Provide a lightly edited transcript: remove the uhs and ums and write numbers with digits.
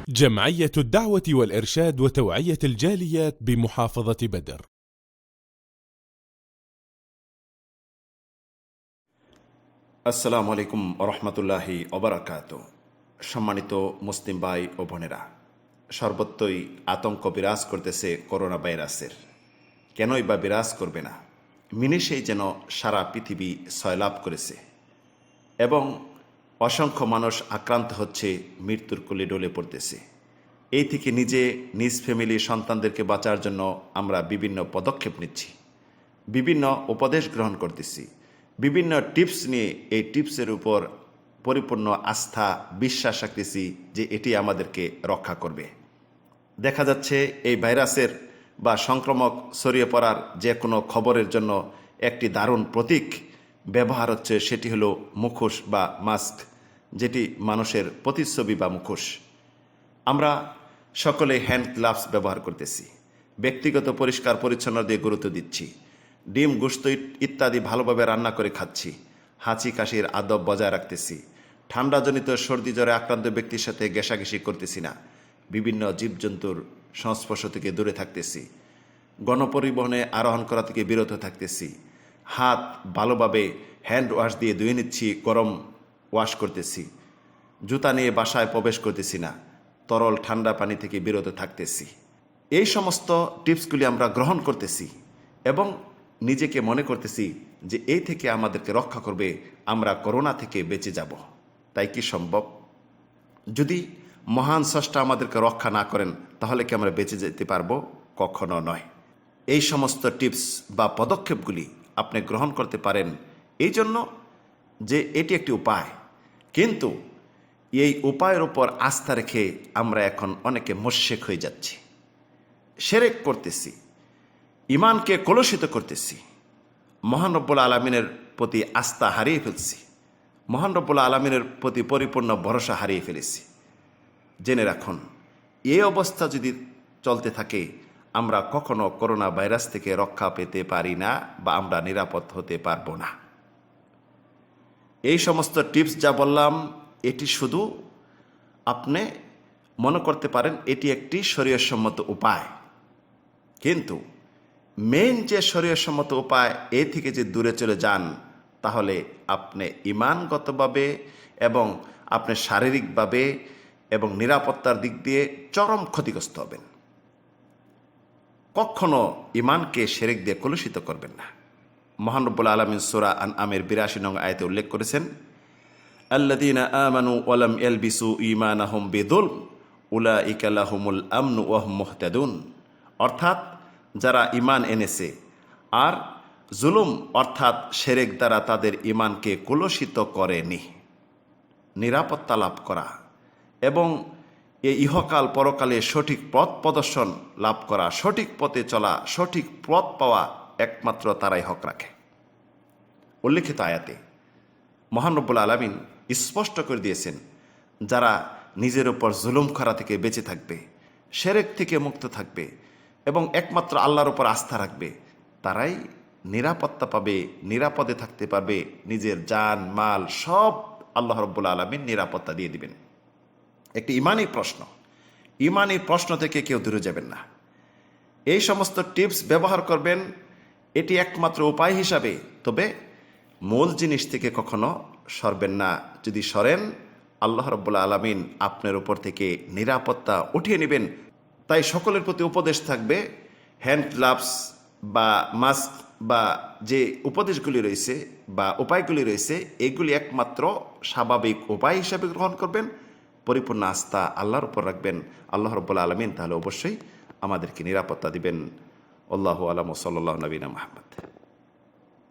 جمعية الدعوة والإرشاد وتوعية الجاليات بمحافظة بدر. আসসালামু আলাইকুম ওয়া রাহমাতুল্লাহি ওয়া বারাকাতুহু। সম্মানিত মুসলিম ভাই ও বোনেরা, সর্বত্রই আতঙ্ক বিরাজ করতেছে করোনা ভাইরাসের। কেনই বা বিরাজ করবে না? মিনিশেই যেন সারা পৃথিবী সয়লাভ করেছে এবং অসংখ্য মানুষ আক্রান্ত হচ্ছে, মৃত্যুর কোলে ঢলে পড়তেছে। এই থেকে নিজে, নিজ ফ্যামিলি, সন্তানদেরকে বাঁচার জন্য আমরা বিভিন্ন পদক্ষেপ নিচ্ছি, বিভিন্ন উপদেশ গ্রহণ করতেছি, বিভিন্ন টিপস নিয়ে এই টিপসের উপর পরিপূর্ণ আস্থা, বিশ্বাস রাখতেছি যে এটি আমাদেরকে রক্ষা করবে। দেখা যাচ্ছে এই ভাইরাসের বা সংক্রমক ছড়িয়ে পড়ার যে কোনো খবরের জন্য একটি দারুণ প্রতীক ব্যবহার হচ্ছে, সেটি হলো মুখোশ বা মাস্ক, যেটি মানুষের প্রতিচ্ছবি বা মুখোশ। আমরা সকলে হ্যান্ড গ্লাভস ব্যবহার করতেছি, ব্যক্তিগত পরিষ্কার পরিচ্ছন্ন দিয়ে গুরুত্ব দিচ্ছি, ডিম, গোশত ইত্যাদি ভালোভাবে রান্না করে খাচ্ছি, হাঁচি কাশির আদব বজায় রাখতেছি, ঠান্ডাজনিত সর্দি জ্বরে আক্রান্ত ব্যক্তির সাথে ঘেঁষাঘেঁষি করতেছি না, বিভিন্ন জীবজন্তুর সংস্পর্শ থেকে দূরে থাকতেছি, গণপরিবহনে আরোহণ করা থেকে বিরত থাকতেছি, হাত ভালোভাবে হ্যান্ড ওয়াশ দিয়ে ধুয়ে নিচ্ছি, গরম ওয়াশ করতেছি, জুতা নিয়ে বাসায় প্রবেশ করতেছি না, তরল ঠান্ডা পানি থেকে বিরত থাকতেছি। এই সমস্ত টিপসগুলি আমরা গ্রহণ করতেছি এবং নিজেকে মনে করতেছি যে এই থেকে আমাদেরকে রক্ষা করবে, আমরা করোনা থেকে বেঁচে যাব। তাই কি সম্ভব? যদি মহান স্রষ্টা আমাদেরকে রক্ষা না করেন, তাহলে কি আমরা বেঁচে যেতে পারবো? কখনো নয়। এই সমস্ত টিপস বা পদক্ষেপগুলি আপনি গ্রহণ করতে পারেন এই জন্য যে এটি একটি উপায়, কিন্তু এই উপায়ের উপর আস্থা রেখে আমরা এখন অনেকে মুশরিক হয়ে যাচ্ছি, শিরক করতেছি, ইমানকে কলুষিত করতেছি, মহান রব্বুল আলামিনের প্রতি আস্থা হারিয়ে ফেলছি, মহান রব্বুল আলামিনের প্রতি পরিপূর্ণ ভরসা হারিয়ে ফেলেছি। জেনে রাখুন, এই অবস্থা যদি চলতে থাকে, আমরা কখনো করোনা ভাইরাস থেকে রক্ষা পেতে পারি না বা আমরা নিরাপদ হতে পারবো না। এই সমস্ত টিপস যা বললাম, এটি শুধু আপনি মনে করতে পারেন এটি একটি শরীয়তসম্মত উপায়, কিন্তু মেইন যে শরীয়তসম্মত উপায়, এ থেকে যে দূরে চলে যান, তাহলে আপনি ইমানগতভাবে এবং আপনি শারীরিকভাবে এবং নিরাপত্তার দিক দিয়ে চরম ক্ষতিগ্রস্ত হবেন। কখনো ইমানকে শিরক দিয়ে কলুষিত করবেন না। মহান রব্বুল আলামিন সূরা আনআমের ৮২ নং আয়াতে উল্লেখ করেছেন, আল্লাযীনা আমানু ওয়া লাম ইয়ালবিসু ঈমানাহুম বিযুলম উলাইকা লাহুমুল আমনু ওয়া হুম মুহতাদুন। অর্থাৎ যারা ঈমান এনেছে আর জুলুম অর্থাৎ শিরক দ্বারা তাদের ঈমানকে কলুষিত করেনি, নিরাপত্তা লাভ করা এবং এই ইহকাল পরকালে সঠিক পথ প্রদর্শন লাভ করা, সঠিক পথে চলা, সঠিক পথ পাওয়া একমাত্র তারাই হক রাখে। উল্লেখিত আয়াতে মহান রব্বুল আলামিন স্পষ্ট করে দিয়েছেন, যারা নিজের উপর জুলুম করা থেকে বেঁচে থাকবে, শিরক থেকে মুক্ত থাকবে এবং একমাত্র আল্লাহর উপর আস্থা রাখবে, তারাই নিরাপত্তা পাবে, নিরাপদে থাকতে পারবে। নিজের জান মাল সব আল্লাহ রব্বুল আলামিন নিরাপত্তা দিয়ে দিবেন। একটি ইমানি প্রশ্ন, ইমানি প্রশ্ন থেকে কেউ দূরে যাবেন না। এই সমস্ত টিপস ব্যবহার করবেন, এটি একমাত্র উপায় হিসাবে, তবে মূল জিনিস থেকে কখনো সরবেন না। যদি সরেন, আল্লাহ রব্বুল আলামিন আপনার উপর থেকে নিরাপত্তা উঠিয়ে নেবেন। তাই সকলের প্রতি উপদেশ থাকবে, হ্যান্ড গ্লাভস বা মাস্ক বা যে উপদেশগুলি রয়েছে বা উপায়গুলি রয়েছে, এগুলি একমাত্র স্বাভাবিক উপায় হিসাবে গ্রহণ করবেন, পরিপূর্ণ আস্থা আল্লাহর উপর রাখবেন। আল্লাহ রাব্বুল আলামিন তাহলে অবশ্যই আমাদেরকে নিরাপত্তা দিবেন। আল্লাহু আ'লাম। সাল্লাল্লাহু নবিনা মুহাম্মদ।